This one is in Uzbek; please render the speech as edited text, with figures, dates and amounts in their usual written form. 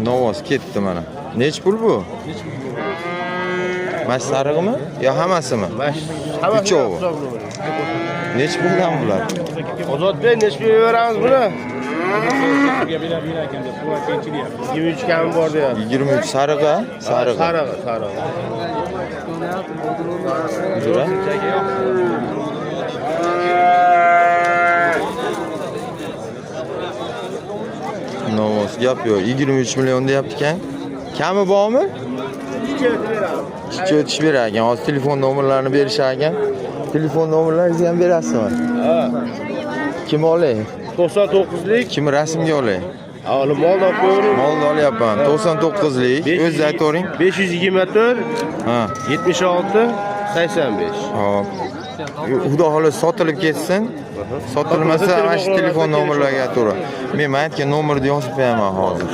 Novoz ketdi mana. Nech pul bu? Mash sarig'imi? Yo hammasimi? Uchovi. Nech puldan bular? Ozodbek nechga beramiz buni? 23 kami bor deyapti. 23 sarig'a, sarig'i. Sarig'i. Jura. Novoz gap yo'q. 23 million deyapti ekan. Kami bormi? Ikki o'tish berar ekan. Hozir telefon nomerlarini berishar ekan. Telefon nomerlaringizni ham berasizmi? Ha. Kim olay? 99lik. Kim rasmga olay? Avval molni olib qo'ying. Molni olyapman. 99lik. O'zingiz aytavering. 524 Ha. 76 85. Hop. Xudo xohlasa sotilib ketsin. Sotilmasa mana shu telefon nomerlarga aytaver. Men aytgan nomerni yozib qo'yaman hozir.